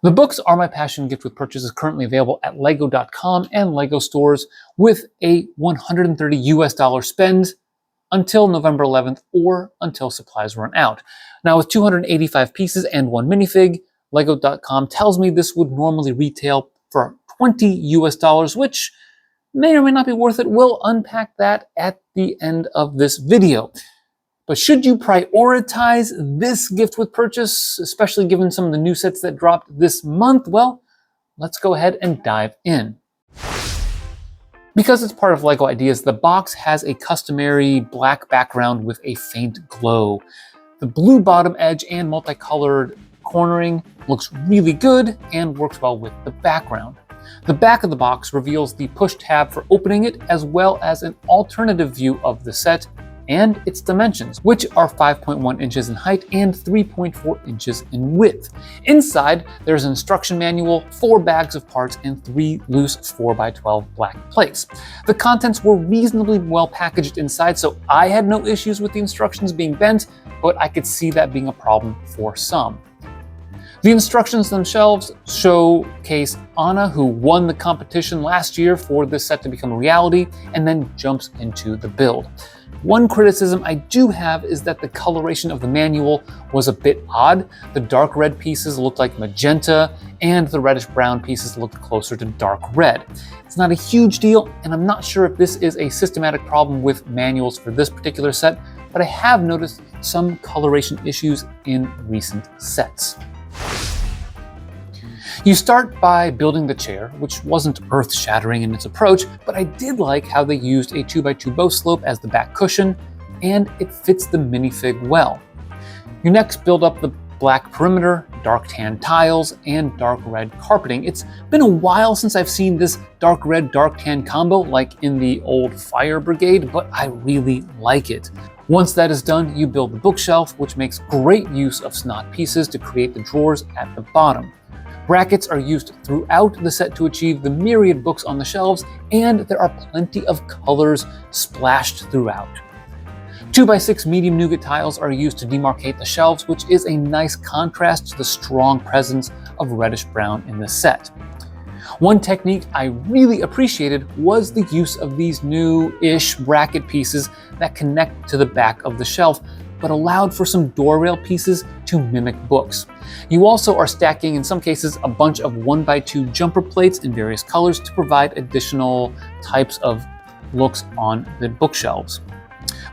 The books Are My Passion gift with purchase is currently available at lego.com and Lego stores with a $130 US spend until November 11th or until supplies run out. Now with 285 pieces and one minifig, lego.com tells me this would normally retail for $20 US, which may or may not be worth it. We'll unpack that at the end of this video. But should you prioritize this gift with purchase, especially given some of the new sets that dropped this month? Well, let's go ahead and dive in. Because it's part of LEGO Ideas, the box has a customary black background with a faint glow. The blue bottom edge and multicolored cornering looks really good and works well with the background. The back of the box reveals the push tab for opening it, as well as an alternative view of the set and its dimensions, which are 5.1 inches in height and 3.4 inches in width. Inside, there's an instruction manual, 4 bags of parts, and 3 loose 4x12 black plates. The contents were reasonably well packaged inside, so I had no issues with the instructions being bent, but I could see that being a problem for some. The instructions themselves showcase Anna, who won the competition last year for this set to become a reality, and then jumps into the build. One criticism I do have is that the coloration of the manual was a bit odd. The dark red pieces looked like magenta, and the reddish brown pieces looked closer to dark red. It's not a huge deal, and I'm not sure if this is a systematic problem with manuals for this particular set, but I have noticed some coloration issues in recent sets. You start by building the chair, which wasn't earth-shattering in its approach, but I did like how they used a 2x2 bow slope as the back cushion, and it fits the minifig well. You next build up the black perimeter, dark tan tiles, and dark red carpeting. It's been a while since I've seen this dark red, dark tan combo like in the old Fire Brigade, but I really like it. Once that is done, you build the bookshelf, which makes great use of snot pieces to create the drawers at the bottom. Brackets are used throughout the set to achieve the myriad books on the shelves, and there are plenty of colors splashed throughout. 2x6 medium nougat tiles are used to demarcate the shelves, which is a nice contrast to the strong presence of reddish brown in the set. One technique I really appreciated was the use of these new-ish bracket pieces that connect to the back of the shelf, but allowed for some door rail pieces to mimic books. You also are stacking, in some cases, a bunch of 1x2 jumper plates in various colors to provide additional types of looks on the bookshelves.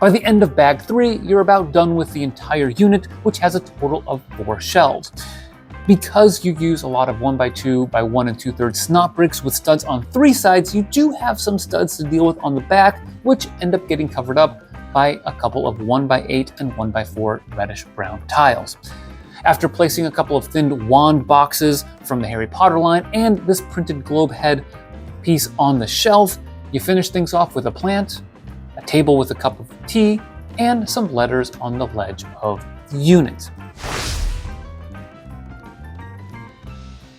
By the end of bag 3, you're about done with the entire unit, which has a total of 4 shelves. Because you use a lot of 1x2 by 1 2/3 snot bricks with studs on 3 sides, you do have some studs to deal with on the back, which end up getting covered up by a couple of 1x8 and 1x4 reddish brown tiles. After placing a couple of thinned wand boxes from the Harry Potter line and this printed globe head piece on the shelf, you finish things off with a plant, a table with a cup of tea, and some letters on the ledge of the unit.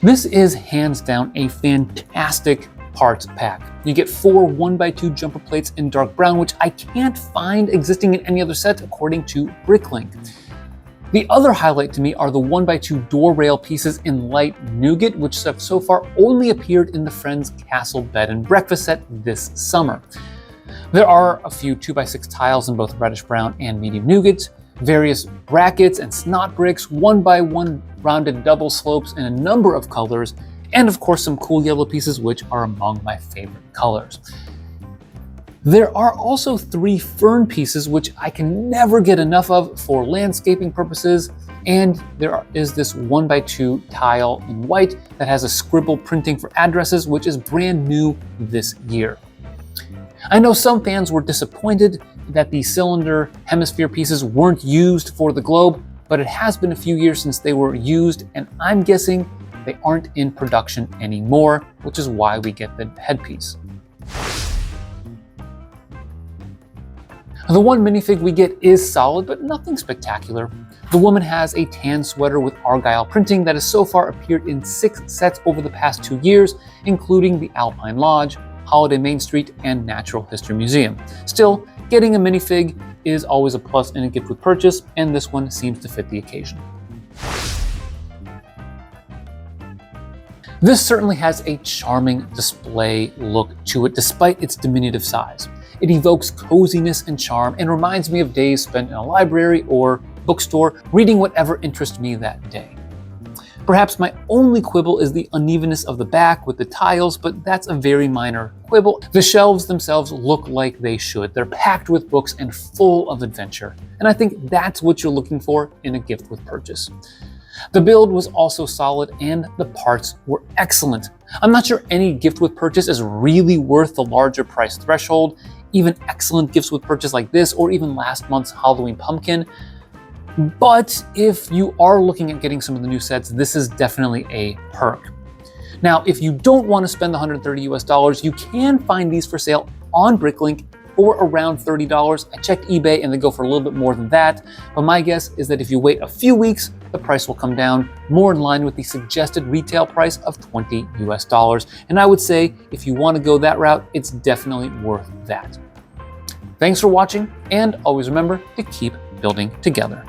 This is hands down a fantastic parts pack. You get 4 1x2 jumper plates in dark brown, which I can't find existing in any other set according to BrickLink. The other highlight to me are the 1x2 door rail pieces in light nougat, which have so far only appeared in the Friends Castle Bed and Breakfast set this summer. There are a few 2x6 tiles in both reddish brown and medium nougat, various brackets and snot bricks, 1x1 rounded double slopes in a number of colors, and of course some cool yellow pieces, which are among my favorite colors. There are also 3 fern pieces, which I can never get enough of for landscaping purposes, and there is this 1x2 tile in white that has a scribble printing for addresses, which is brand new this year. I know some fans were disappointed that the cylinder hemisphere pieces weren't used for the globe, but it has been a few years since they were used, and I'm guessing they aren't in production anymore, which is why we get the headpiece. The one minifig we get is solid, but nothing spectacular. The woman has a tan sweater with Argyle printing that has so far appeared in 6 sets over the past 2 years, including the Alpine Lodge, Holiday Main Street, and Natural History Museum. Still, getting a minifig is always a plus in a gift with purchase, and this one seems to fit the occasion. This certainly has a charming display look to it despite its diminutive size. It evokes coziness and charm and reminds me of days spent in a library or bookstore reading whatever interests me that day. Perhaps my only quibble is the unevenness of the back with the tiles, but that's a very minor quibble. The shelves themselves look like they should. They're packed with books and full of adventure, and I think that's what you're looking for in a gift with purchase. The build was also solid and the parts were excellent. I'm not sure any gift with purchase is really worth the larger price threshold. Even excellent gifts with purchase like this, or even last month's Halloween pumpkin. But if you are looking at getting some of the new sets, this is definitely a perk. Now, if you don't want to spend the $130, you can find these for sale on BrickLink for around $30. I checked eBay and they go for a little bit more than that. But my guess is that if you wait a few weeks, the price will come down more in line with the suggested retail price of $20. And I would say if you want to go that route, it's definitely worth that. Thanks for watching, and always remember to keep building together.